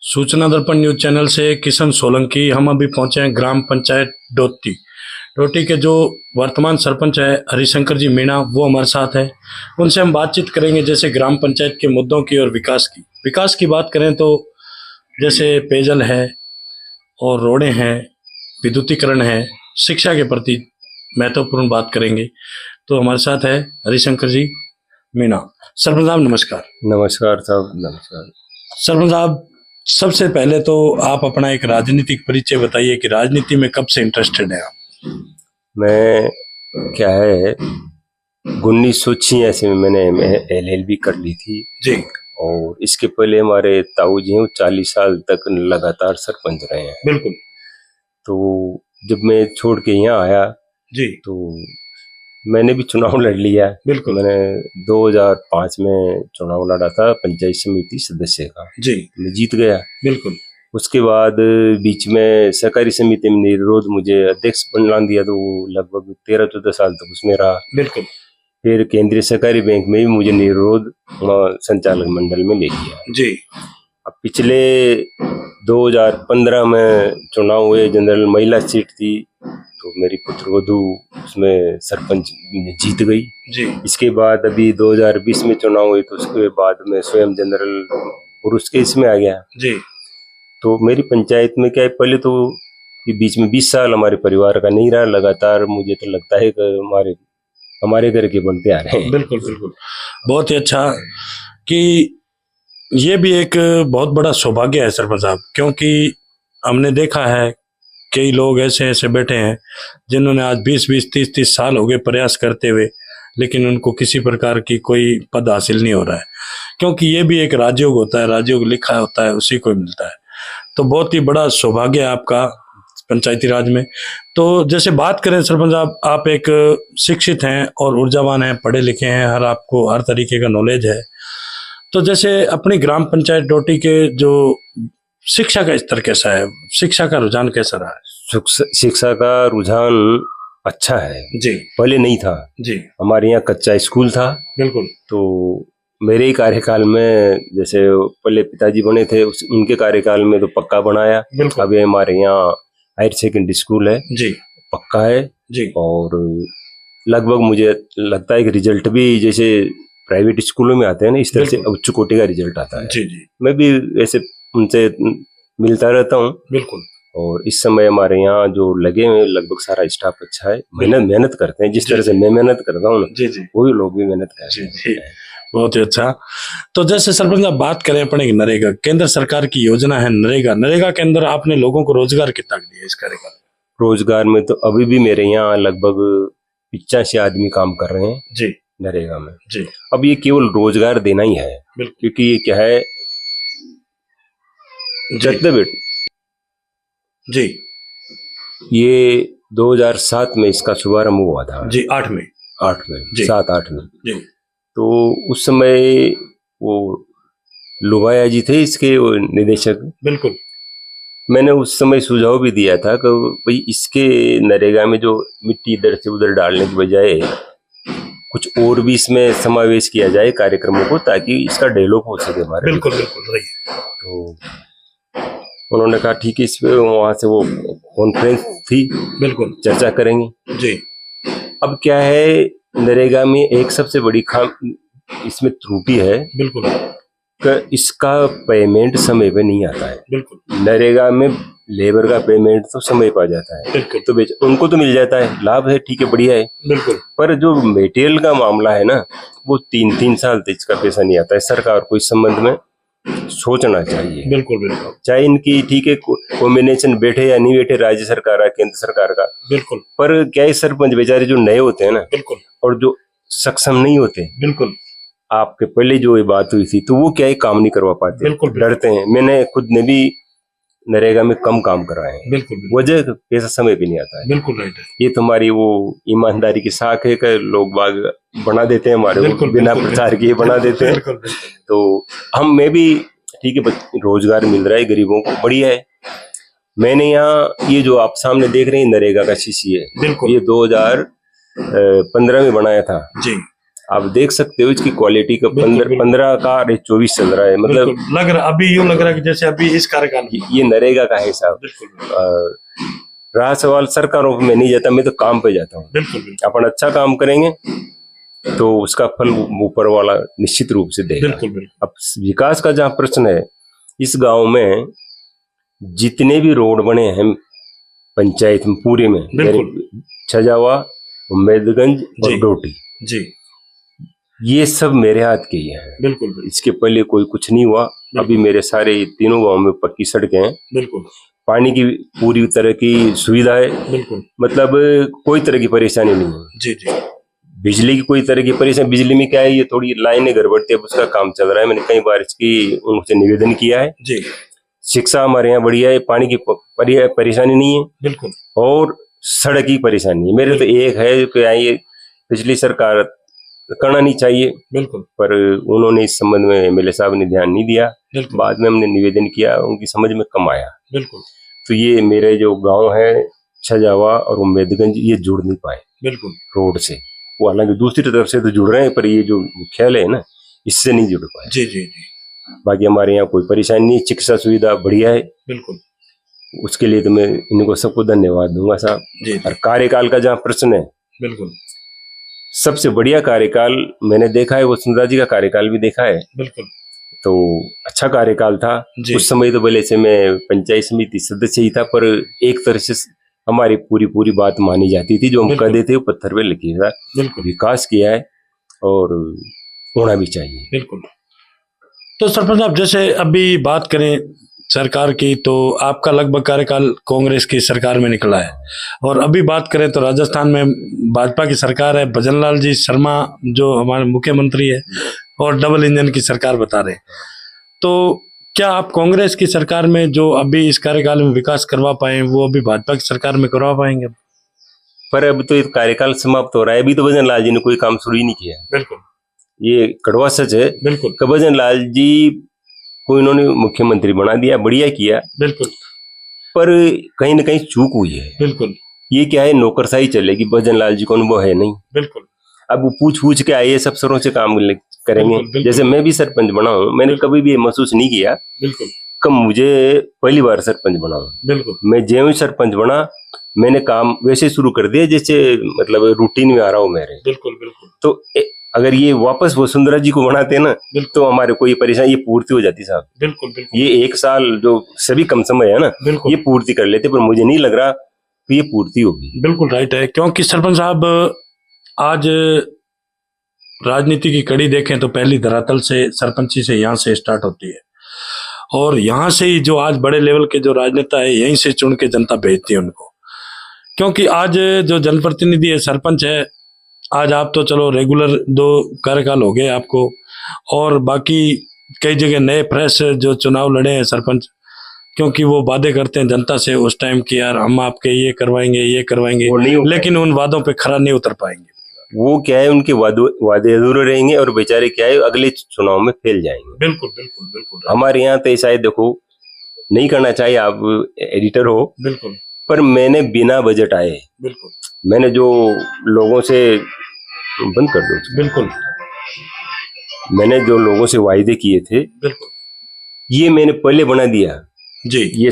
सूचना दर्पण news channel से किशन सोलंकी। हम अभी पहुंचे हैं ग्राम पंचायत डोटी। डोटी के जो वर्तमान सरपंच है हरिशंकर जी मीणा, वो हमारे साथ है। उनसे हम बातचीत करेंगे जैसे ग्राम पंचायत के मुद्दों की और विकास की बात करें तो जैसे पेयजल है और रोडें हैं, विद्युतीकरण है, शिक्षा के प्रति महत्वपूर्ण बात करेंगे। तो हमारे साथ है हरिशंकर जी मीणा। सरपंच साहब नमस्कार। नमस्कार साहब, नमस्कार। सरपंच साहब, सबसे पहले तो आप अपना एक राजनीतिक परिचय बताइए कि राजनीति में कब से इंटरेस्टेड है आप? मैं क्या है 1986 में मैंने LLB कर ली थी जी। और इसके पहले हमारे ताऊ जी 40 साल तक लगातार सरपंच रहे हैं। बिल्कुल। तो जब मैं छोड़ के यहाँ आया जी। तो मैंने भी चुनाव लड़ लिया। बिल्कुल। मैंने 2005 में चुनाव लड़ा था पंचायत समिति सदस्य का। जी। मैं जीत गया। बिल्कुल। उसके बाद बीच में सहकारी समिति में निर्विरोध मुझे अध्यक्ष बना दिया, तो लगभग 13-14 साल तक उसमें रहा। बिल्कुल। फिर केंद्रीय सहकारी बैंक में भी मुझे निर्विरोध संचालक मंडल में ले लिया। जी। अब पिछले 2015 में चुनाव हुए, जनरल महिला सीट थी, तो मेरी पुत्रवधू उसमें सरपंच जीत गई। जी। इसके बाद अभी 2020 में चुनाव हुए, तो उसके बाद मैं स्वयं जनरल पुरुष के इसमें आ गया। जी। तो मेरी पंचायत में क्या है, पहले तो ये बीच में 20 साल हमारे परिवार का नहीं रहा, लगातार मुझे तो लगता है कि हमारे घर के बनते आ रहे हैं। बिल्कुल बिल्कुल, बहुत ही अच्छा। कि ये भी एक बहुत बड़ा सौभाग्य है सरपंच साहब, क्योंकि हमने देखा है कई लोग ऐसे ऐसे बैठे हैं जिन्होंने आज 20-20, 30-30 साल हो गए प्रयास करते हुए, लेकिन उनको किसी प्रकार की कोई पद हासिल नहीं हो रहा है, क्योंकि ये भी एक राजयोग होता है, राजयोग लिखा होता है, उसी को मिलता है। तो बहुत ही बड़ा सौभाग्य है आपका पंचायती राज में। तो जैसे बात करें सरपंच साहब, आप एक शिक्षित हैं और ऊर्जावान हैं, पढ़े लिखे हैं, आपको हर तरीके का नॉलेज है। तो जैसे अपनी ग्राम पंचायत डोटी के जो शिक्षा का स्तर कैसा है, शिक्षा का रुझान कैसा रहा है? शिक्षा का रुझान अच्छा है जी। पहले नहीं था जी। हमारे यहाँ कच्चा स्कूल था। बिल्कुल। तो मेरे ही कार्यकाल में, जैसे पहले पिताजी बने थे, उनके कार्यकाल में तो पक्का बनाया। अभी हमारे यहाँ हायर सेकेंडरी स्कूल है जी, पक्का है जी। और लगभग मुझे लगता है कि रिजल्ट भी जैसे प्राइवेट स्कूलों में आते हैं ना, इस तरह से उच्च कोटि का रिजल्ट आता है जी जी। मैं भी ऐसे उनसे मिलता रहता हूँ। बिल्कुल। और इस समय हमारे यहाँ जो लगे हुए लगभग सारा स्टाफ अच्छा है, मेहनत करते हैं। जिस तरह से मैं मेहनत करता हूँ जी जी, वही लोग भी मेहनत करते हैं। बहुत ही अच्छा। तो जैसे सरपंच साहब बात करें अपने नरेगा, केंद्र सरकार की योजना है नरेगा। नरेगा के अंदर आपने लोगों को रोजगार कितना दिया इस कार्यकाल में? रोजगार में तो अभी भी मेरे यहाँ लगभग 85 आदमी काम कर रहे हैं जी नरेगा में जी। अब ये केवल रोजगार देना ही है, क्योंकि ये क्या है जी, ये 2007 में इसका शुभारंभ हुआ था जी। 8 में 7-8 में जी। तो उस समय वो लुभाया जी थे इसके निदेशक। बिल्कुल। मैंने उस समय सुझाव भी दिया था कि भाई इसके नरेगा में जो मिट्टी इधर से उधर डालने की बजाय कुछ और भी इसमें समावेश किया जाए कार्यक्रमों को, ताकि इसका डेवलप हो सके हमारे। बिल्कुल बिल्कुल रही। तो उन्होंने कहा ठीक है, इस पे वहां से वो कॉन्फ्रेंस थी, बिल्कुल चर्चा करेंगे जी। अब क्या है, नरेगा में एक सबसे बड़ी इसमें त्रुटि है बिल्कुल कि इसका पेमेंट समय पे नहीं आता है। बिल्कुल। नरेगा में लेबर का पेमेंट तो समय पे आ जाता है। बिल्कुल। तो उनको तो मिल जाता है, लाभ है, ठीक है, बढ़िया है। बिल्कुल। पर जो मटेरियल का मामला है ना, वो 3-3 साल तक इसका पैसा नहीं आता है। सरकार को इस संबंध में सोचना चाहिए। बिल्कुल बिल्कुल। चाहे इनकी ठीक है कॉम्बिनेशन बैठे या नहीं बैठे, राज्य सरकार का, केंद्र सरकार का, बिल्कुल। पर क्या है, सरपंच बेचारे जो नए होते हैं ना, बिल्कुल, और जो सक्षम नहीं होते, बिल्कुल, आपके पहले जो ये बात हुई थी, तो वो क्या है काम नहीं करवा पाते, बिल्कुल, डरते हैं। मैंने खुद ने भी नरेगा में कम काम कराए हैं। बिल्कुल। वजह पैसा समय भी नहीं आता है। बिल्कुल राइट है। ये तुम्हारी वो ईमानदारी की साख है कि लोग बाग बना देते हैं हमारे, बिना प्रचार किए बना देते हैं। तो मैं भी ठीक है, रोजगार मिल रहा है गरीबों को, बढ़िया है। मैंने यहाँ ये जो आप सामने देख रहे हैं नरेगा का CC है, ये 2015 में बनाया था जी। आप देख सकते हो इसकी क्वालिटी का 15 का 24 चल रहा है, मतलब लग रहा अभी यूं लग रहा है कि जैसे अभी इस कार्यकाल ये नरेगा का है साहब। रहा सवाल सरकारों में नहीं जाता, मैं तो काम पे जाता हूँ। बिल्कुल अपन अच्छा काम करेंगे तो उसका फल ऊपर वाला निश्चित रूप से देगा। अब विकास का जहाँ प्रश्न है, इस गांव में जितने भी रोड बने हैं पंचायत में पूरे में, छजावा, उम्मेदगंज और डोटी जी, ये सब मेरे हाथ के ही हैं। बिल्कुल। इसके पहले कोई कुछ नहीं हुआ। अभी मेरे सारे तीनों गांव में पक्की सड़कें हैं। बिल्कुल। पानी की पूरी तरह की सुविधा है। बिल्कुल। मतलब कोई तरह की परेशानी नहीं है। जी जी। बिजली की कोई तरह की परेशानी, बिजली में क्या है, ये थोड़ी लाइनें गड़बड़ती है, उसका काम चल रहा है। मैंने कई बार इसकी उनसे निवेदन किया है जी। शिक्षा हमारे यहाँ बढ़िया है, पानी की परेशानी नहीं है। बिल्कुल। और सड़क की परेशानी है। मेरे तो एक है कि पिछली सरकार करना नहीं चाहिए। बिल्कुल। पर उन्होंने इस संबंध में एमएलए साहब ने ध्यान नहीं दिया। बाद में हमने निवेदन किया, उनकी समझ में कम आया। बिल्कुल। तो ये मेरे जो गांव है छजावा और उम्मेदगंज, ये जुड़ नहीं पाए बिल्कुल रोड से। वो हालांकि दूसरी तरफ से तो जुड़ रहे हैं, पर ये जो मुख्यालय है ना, इससे नहीं जुड़ पाए। जी जी जी। बाकी हमारे यहाँ कोई परेशानी नहीं, चिकित्सा सुविधा बढ़िया है। बिल्कुल। उसके लिए तो मैं इनको सबको धन्यवाद दूंगा साहब। और कार्यकाल का जहाँ प्रश्न है, बिल्कुल, सबसे बढ़िया कार्यकाल मैंने देखा है, वसुंधरा जी का कार्यकाल भी देखा है। बिल्कुल। तो अच्छा कार्यकाल था। उस समय तो भले से मैं पंचायत समिति सदस्य ही था, पर एक तरह से हमारी पूरी बात मानी जाती थी। जो हम कह देते वो पत्थर पे लिखी था। विकास किया है और होना भी चाहिए। बिल्कुल। तो सरपंच साहब, जैसे अभी बात करें सरकार की, तो आपका लगभग कार्यकाल कांग्रेस की सरकार में निकला है, और अभी बात करें तो राजस्थान में भाजपा की सरकार है। भजनलाल जी शर्मा जो हमारे मुख्यमंत्री है, और डबल इंजन की सरकार बता रहे हैं। तो क्या आप कांग्रेस की सरकार में जो अभी इस कार्यकाल में विकास करवा पाए, वो अभी भाजपा की सरकार में करवा पाएंगे? पर अब तो कार्यकाल समाप्त हो रहा है, अभी तो भजनलाल जी ने कोई काम शुरू ही नहीं किया। बिल्कुल, ये कड़वा सच है। बिल्कुल। भजनलाल जी को इन्होंने मुख्यमंत्री बना दिया, बढ़िया किया। बिल्कुल। पर कहीं ना कहीं चूक हुई है। बिल्कुल। ये क्या है, नौकरशाही चलेगी, भजनलाल जी को अनुभव है नहीं। बिल्कुल। अब वो पूछ के IAS अफसरों से काम करेंगे। बिल्कुल। जैसे मैं भी सरपंच बना हूँ, मैंने कभी भी ये महसूस नहीं किया। बिल्कुल। कब मुझे पहली बार सरपंच बना हूँ। बिल्कुल। मैं जैसे सरपंच बना, मैंने काम वैसे शुरू कर दिया जैसे मतलब रूटीन में आ रहा हूँ मेरे। बिल्कुल बिल्कुल। तो अगर ये वापस वसुंधरा जी को बनाते ना, तो हमारे कोई परेशानी ये पूर्ति हो जाती साहब। बिल्कुल बिल्कुल। ये 1 साल जो सभी कम समय है ना, ये पूर्ति कर लेते, पर मुझे नहीं लग रहा कि ये पूर्ति होगी। बिल्कुल राइट है, क्योंकि सरपंच साहब आज राजनीति की कड़ी देखें तो पहली धरातल से, सरपंची से, यहाँ से स्टार्ट होती है, और यहाँ से ही जो आज बड़े लेवल के जो राजनेता है, यहीं से चुन के जनता भेजती है उनको। क्योंकि आज जो जनप्रतिनिधि है, सरपंच है, आज आप तो चलो रेगुलर 2 कार्यकाल हो गए आपको, और बाकी कई जगह नए फ्रेश जो चुनाव लड़े हैं सरपंच, क्योंकि वो वादे करते हैं जनता से उस टाइम की, यार हम आपके ये करवाएंगे, लेकिन उन वादों पे खरा नहीं उतर पाएंगे। वो क्या है, उनके वादे अधूरे रहेंगे, और बेचारे क्या है, अगले चुनाव में फेल जाएंगे। बिल्कुल बिल्कुल बिल्कुल। हमारे यहाँ तो शायद देखो, नहीं करना चाहिए, आप एडिटर हो। बिल्कुल। पर मैंने बिना बजट आए, बिल्कुल, मैंने जो लोगों से बंद कर दो, बिल्कुल, मैंने जो लोगों से वायदे किए थे, बिल्कुल, ये मैंने पहले बना दिया जी। ये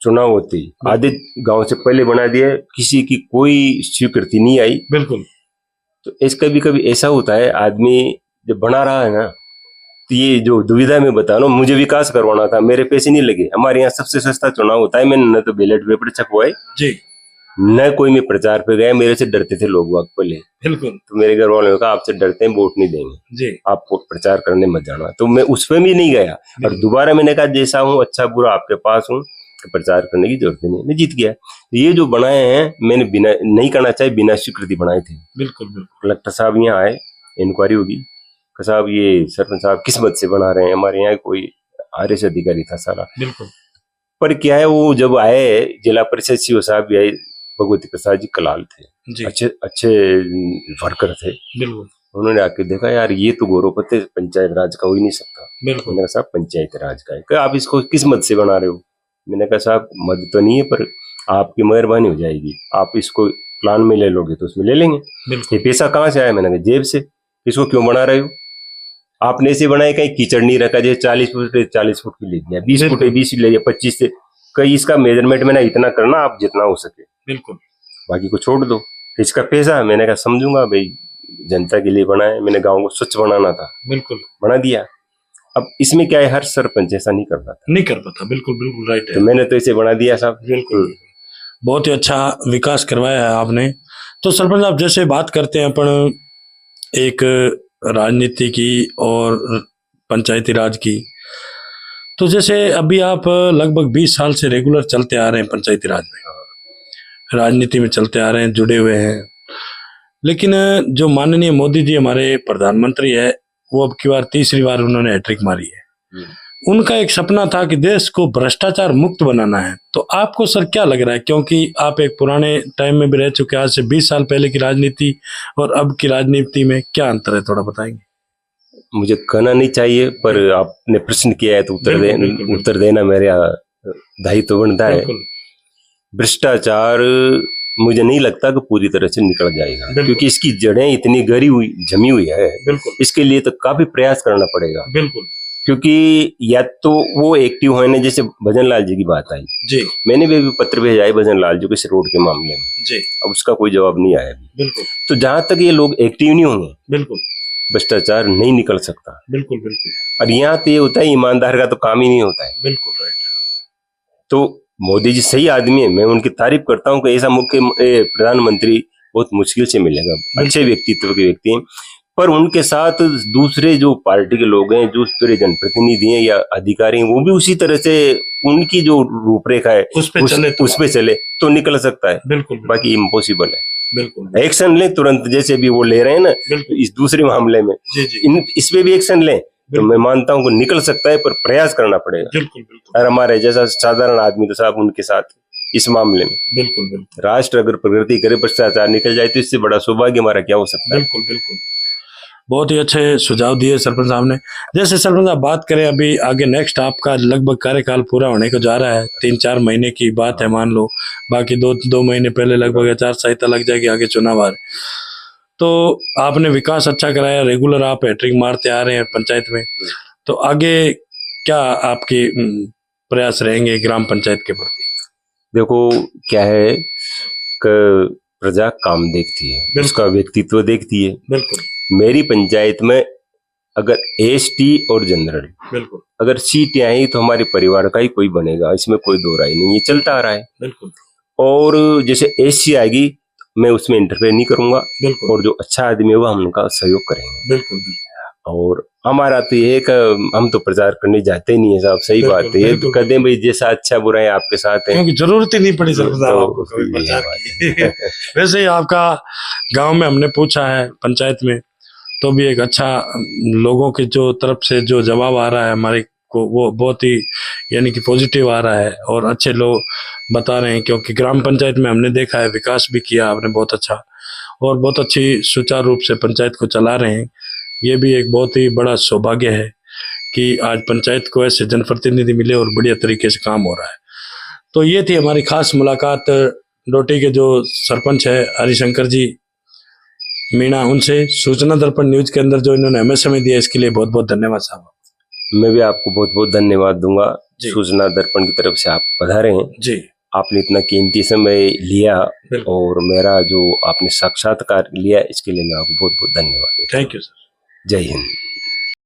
चुनाव होते आधे गांव से पहले बना दिया, किसी की कोई स्वीकृति नहीं आई। बिल्कुल। तो इस कभी ऐसा होता है, आदमी जब बना रहा है ना, तो ये जो दुविधा में बता रहा हूँ, मुझे विकास करवाना था, मेरे पैसे नहीं लगे। हमारे यहाँ सबसे सस्ता चुनाव होता है, मैंने न तो बैलेट पेपर छपवाए जी, न कोई मैं प्रचार पे गया। मेरे से डरते थे लोग वक्त पहले। बिल्कुल। तो मेरे घर वालों ने कहा, आपसे डरते हैं, वोट नहीं देंगे जी, आपको प्रचार करने मत जाना। तो मैं उस पर भी नहीं गया, और दोबारा मैंने कहा, जैसा हूँ अच्छा बुरा आपके पास हूँ, तो प्रचार करने की जरूरत नहीं, मैं जीत गया। तो ये जो बनाए हैं, मैंने बिना नहीं करना चाहिए, बिना स्वीकृति बनाए थे। बिल्कुल बिल्कुल। कलेक्टर साहब यहाँ आए, इंक्वायरी होगी, साहब ये सरपंच साहब किस्मत से बना रहे हैं, हमारे यहाँ कोई RS अधिकारी था सारा। बिल्कुल। पर क्या है, वो जब आए, जिला परिषद CO साहब भी आए, भगवती प्रसाद जी कलाल थे, अच्छे वर्कर थे। बिल्कुल। उन्होंने आके देखा, यार ये तो गौरवपत्र पंचायत राज का हो ही नहीं सकता। बिल्कुल। मैंने कहा, साहब पंचायत राज का है। क्या आप इसको किस मद से बना रहे हो? मैंने कहा, साहब मद तो नहीं है, पर आपकी मेहरबानी हो जाएगी, आप इसको प्लान में ले लोगे तो उसमें ले लेंगे। ये पैसा कहाँ से आया? मैंने कहा, जेब से। इसको क्यों बना रहे हो? आपने ऐसे बनाए, कहीं कीचड़ नहीं रखा, जैसे 40 फुट की ले लिया, 20 फुट 20 ले लिया, 25 से कहीं इसका मेजरमेंट में ना इतना करना, आप जितना हो सके, बिल्कुल, बाकी को छोड़ दो। इसका पैसा मैंने कहा समझूंगा भाई, जनता के लिए बनाया, मैंने गाँव को स्वच्छ बनाना था, बिल्कुल बना दिया। अब इसमें क्या है, हर सरपंच ऐसा नहीं कर पाता, नहीं कर पाता, बिल्कुल बिल्कुल राइट है। तो मैंने तो इसे बना दिया साहब। बिल्कुल, बहुत ही अच्छा विकास करवाया है आपने। तो सरपंच साहब, जैसे बात करते हैं अपन एक राजनीति की और पंचायती राज की, तो जैसे अभी आप लगभग 20 साल से रेगुलर चलते आ रहे हैं पंचायती राज में, राजनीति में चलते आ रहे हैं, जुड़े हुए हैं, लेकिन जो माननीय मोदी जी हमारे प्रधानमंत्री है, वो अब की बार तीसरी बार उन्होंने हैट्रिक मारी है। उनका एक सपना था कि देश को भ्रष्टाचार मुक्त बनाना है। तो आपको सर क्या लग रहा है, क्योंकि आप एक पुराने टाइम में भी रह चुके हैं, आज से 20 साल पहले की राजनीति और अब की राजनीति में क्या अंतर है, थोड़ा बताएंगे? मुझे कहना नहीं चाहिए, पर आपने प्रश्न किया है तो उत्तर देना मेरे दायित्व बनता है। भ्रष्टाचार मुझे नहीं लगता कि पूरी तरह से निकल जाएगा, क्योंकि इसकी जड़ें इतनी गहरी हुई जमी हुई है। इसके लिए तो काफी प्रयास करना पड़ेगा। बिल्कुल, क्योंकि या तो वो एक्टिव होने, जैसे भजन लाल जी की बात आई जी, मैंने भी पत्र भेजा है भजन लाल जी को इस रोड के मामले में जी, अब उसका कोई जवाब नहीं आया। बिल्कुल, तो जहां तक ये लोग एक्टिव नहीं होंगे, बिल्कुल भ्रष्टाचार नहीं निकल सकता। बिल्कुल बिल्कुल। और यहाँ तो ये होता है, ईमानदार का तो काम ही नहीं होता है। बिल्कुल राइट। तो मोदी जी सही आदमी है, मैं उनकी तारीफ करता हूँ कि ऐसा मुख्य प्रधानमंत्री बहुत मुश्किल से मिलेगा। अच्छे व्यक्तित्व के व्यक्ति हैं, पर उनके साथ दूसरे जो पार्टी के लोग हैं, जो दूसरे जनप्रतिनिधि हैं या अधिकारी हैं, वो भी उसी तरह से उनकी जो रूपरेखा है उस पे चले तो निकल सकता है। बिल्कुल, बाकी इम्पॉसिबल है। बिल्कुल, एक्शन लें तुरंत, जैसे भी वो ले रहे हैं ना इस दूसरे मामले में, इस पे भी एक्शन लें तो मैं मानता हूँ कि निकल सकता है, पर प्रयास करना पड़ेगा। बिल्कुल बिल्कुल। और हमारे जैसा साधारण आदमी तो साहब उनके साथ इस मामले में बिल्कुल बिल्कुल। राष्ट्र अगर प्रगति करे, भ्रष्टाचार निकल जाए, तो इससे बड़ा सौभाग्य हमारा क्या हो सकता है। बिल्कुल बिल्कुल, बहुत ही अच्छे सुझाव दिए सरपंच साहब ने। जैसे सरपंच साहब बात करें, अभी आगे नेक्स्ट आपका लगभग कार्यकाल पूरा होने को जा रहा है, 3-4 महीने की बात है मान लो, बाकी 2 महीने पहले लगभग आचार संहिता लग जाएगी, आगे चुनाव आ रहे। तो आपने विकास अच्छा कराया, रेगुलर आप हैट्रिक मारते आ रहे हैं पंचायत में, तो आगे क्या आपके प्रयास रहेंगे ग्राम पंचायत के प्रति? देखो क्या है कि प्रजा काम देखती है, उसका व्यक्तित्व देखती है। बिल्कुल, मेरी पंचायत में अगर एसटी और जनरल बिल्कुल अगर सीटें आई तो हमारे परिवार का ही कोई बनेगा, इसमें कोई दो राय नहीं, ये चलता आ रहा है। बिल्कुल, और जैसे एससी आएगी मैं उसमें इंटरफेयर नहीं करूंगा। बिल्कुल, और जो अच्छा आदमी है वो हम उनका सहयोग करेंगे। बिल्कुल, और हमारा तो ये कि हम तो प्रचार करने जाते ही नहीं है साहब, सही बात है, ये तो कहते हैं भाई जैसा अच्छा बुरा है आपके साथ है, क्योंकि जरूरत ही नहीं पड़ी सर आपको प्रचार की। वैसे ही आपका गांव में हमने पूछा है पंचायत में, तो भी एक अच्छा लोगों की जो तरफ से जो जवाब आ रहा है हमारे को, वो बहुत ही यानी कि पॉजिटिव आ रहा है और अच्छे लोग बता रहे हैं, क्योंकि ग्राम पंचायत में हमने देखा है विकास भी किया आपने बहुत अच्छा, और बहुत अच्छी सुचारू रूप से पंचायत को चला रहे हैं। ये भी एक बहुत ही बड़ा सौभाग्य है कि आज पंचायत को ऐसे जनप्रतिनिधि मिले और बढ़िया तरीके से काम हो रहा है। तो ये थी हमारी खास मुलाकात डोटी के जो सरपंच है हरिशंकर जी मीणा, उनसे सूचना दर्पण न्यूज के अंदर जो इन्होंने हमें समय दिया, इसके लिए बहुत बहुत धन्यवाद साहब। मैं भी आपको बहुत बहुत धन्यवाद दूंगा, सूचना दर्पण की तरफ से आप पधारे हैं जी, आपने इतना कीमती समय लिया और मेरा जो आपने साक्षात्कार लिया, इसके लिए मैं आपको बहुत बहुत धन्यवाद। थैंक यू सर, जय हिंद।